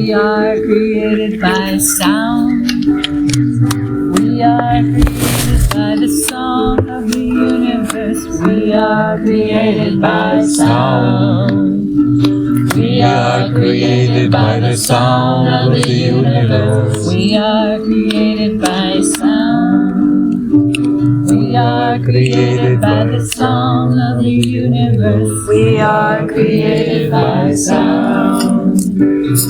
We are created by sound. We are created by the song of the universe. We are created by sound. We are created by the sound of the universe. We are created by sound. We are created by the song of the universe. We are created by sound.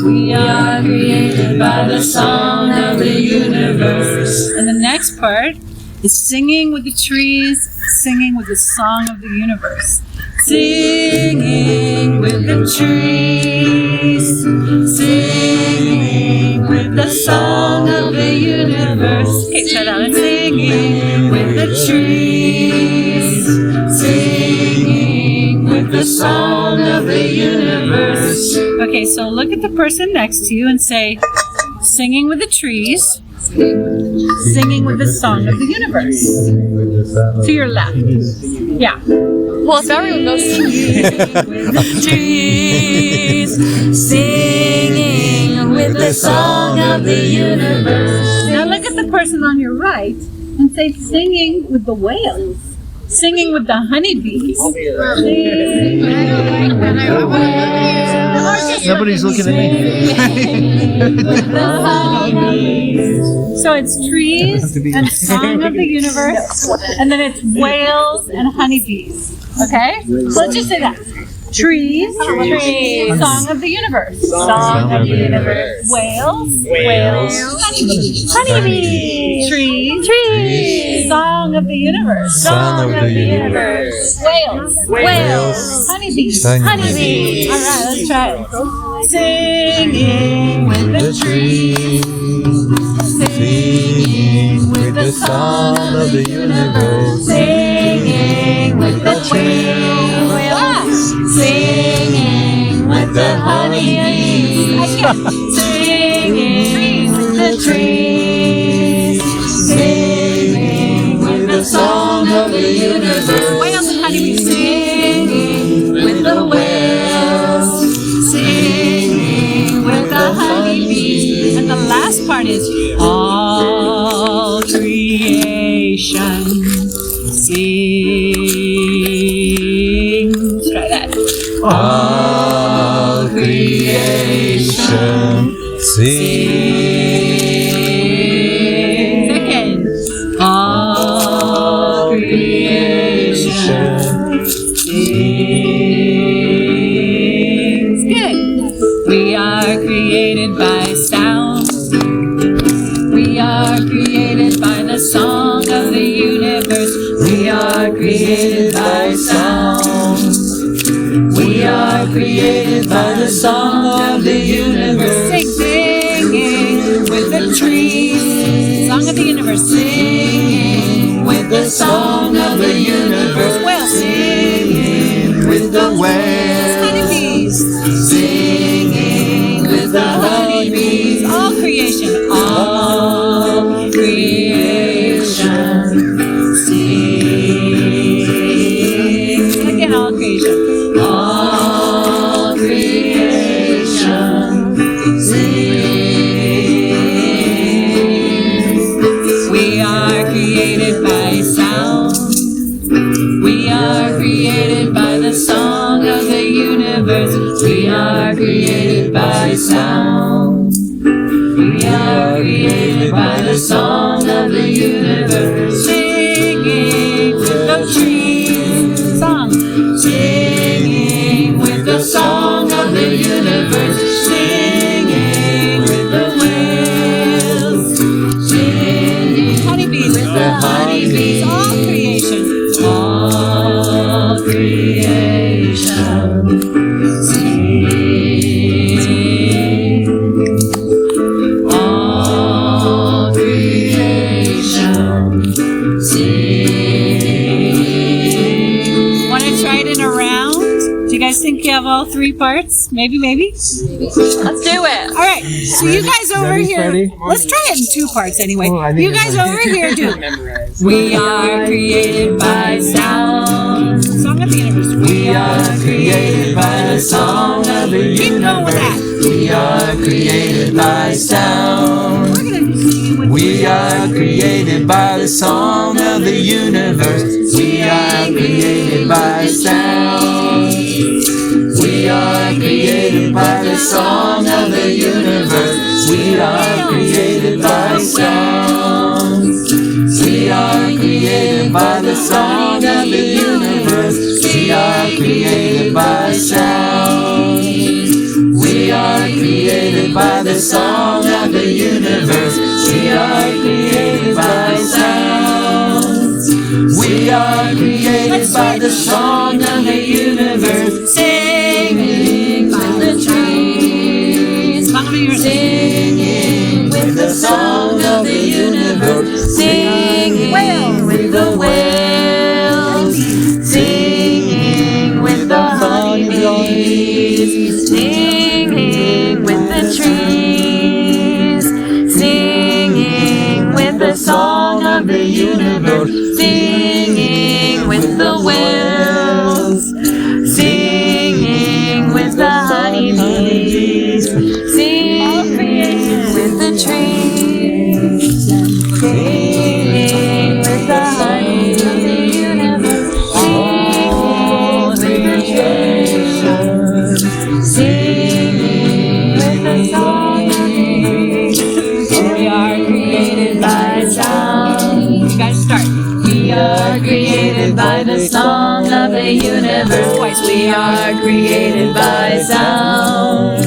We are created by the song of the universe. And the next part is singing with the trees, singing with the song of the universe. Singing with the trees, singing with the song of the universe. Okay, try that one. Singing with the trees, singing with the song of the universe. Okay, so look at the person next to you and say, singing with the trees, singing with the song of the universe. To your left. Yeah. Well, if everyone goes With the trees, singing with the song of the universe. Now look at the person on your right and say, singing with the whales. Singing with the honeybees. Nobody's looking at me. With the honeybees. So it's trees and song of the universe, and then it's whales and honeybees. Okay? So let's just say that. Trees, song of the universe. Song of the universe. Whales, honeybees. Trees, song of the universe. Song of the universe. Whales, honeybees. All right, let's try it. Singing with the trees, singing with the song of the universe. Singing with the whales, singing with the honeybees. Singing with the trees, singing with the song of the universe. Whales and honeybees. Singing with the whales, singing with the honeybees. And the last part is all creation sings. Try that. All creation sings. Second. All creation sings. Good. We are created by sound. We are created by the song of the universe. We are created by sound. We are created by the song of the universe. Singing with the trees. Song of the universe. Singing with the song of the universe. Well, singing with the whales. Honeybees. Singing with the honeybees. All creation. All creation sings. Again, all creation. All creation sings. We are created by sound. We are created by the song of the universe. We are created by sound. We are created by the song of the universe. Singing with the trees. Song. Singing with the song of the universe. Singing with the whales. Singing honeybees with the honeybees. All creation. All creation. Sing. All creation. Sing. Want to try it in a round? Do you guys think you have all three parts? Maybe. Let's do it. All right. So you guys over here. Let's try it in two parts anyway. You guys over here do. We are created by sound. Song of the universe. We are created by the song of of the universe. We are created by sound. We are created by the song of the universe. We are created by sound. We are created by the song of the universe. We are created by sound. We are created by the song of the universe. We are created by sound. We are created by the song of the universe. We are created by sound. We are created by the song of the universe. Singing with the trees. Singing with the song of the universe. Singing with the whales. Singing with the honeybees. Singing with the trees. Singing with the song of the universe. Singing with the whales. Singing with the honeybees. Singing with the trees. Singing with the honey of the universe. Singing with the trees. Singing with the song of the universe. We are created by sound. You guys start. We are created by the song of the universe. Twice. We are created by sound.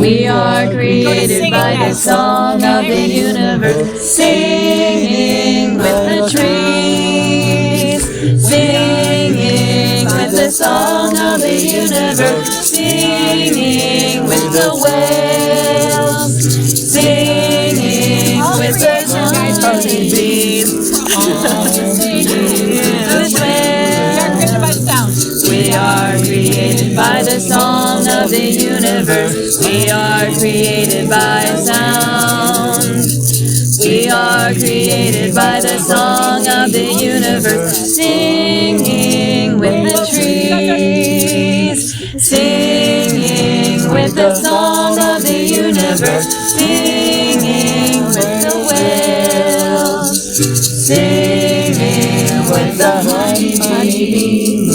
We are created by the song of the universe. Singing with the trees. Singing with the song of the universe. Singing with the whales. Singing with the honeybees. We are created by the song of the universe. We are created by sound. We are created by the song of the universe. Singing with the trees. Singing with the song of the universe. Singing with the whales. Singing with the honeybees.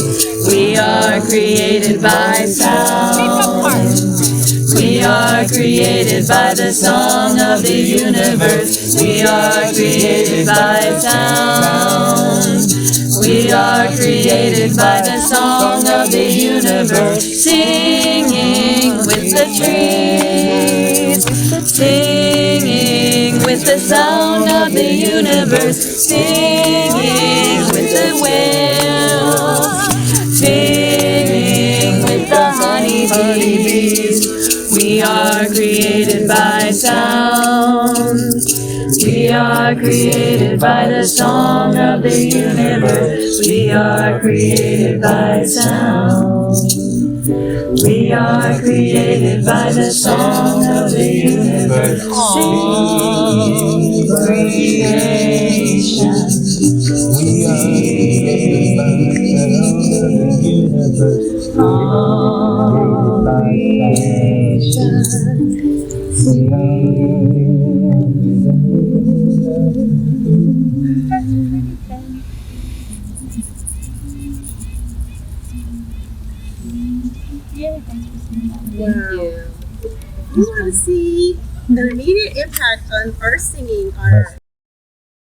We are created by sound. We are created by the song of the universe. We are created by sound. We are created by the song of the universe. Singing with the trees. Singing with the sound of the universe. Singing with the whales. Singing with the honeybees. We are created by sound. We are created by the song of the universe. We are created by sound. We are created by the song of the universe. Sing creation. We are created by the song of the universe. All creation. Wow. We want to see the immediate impact on our singing, our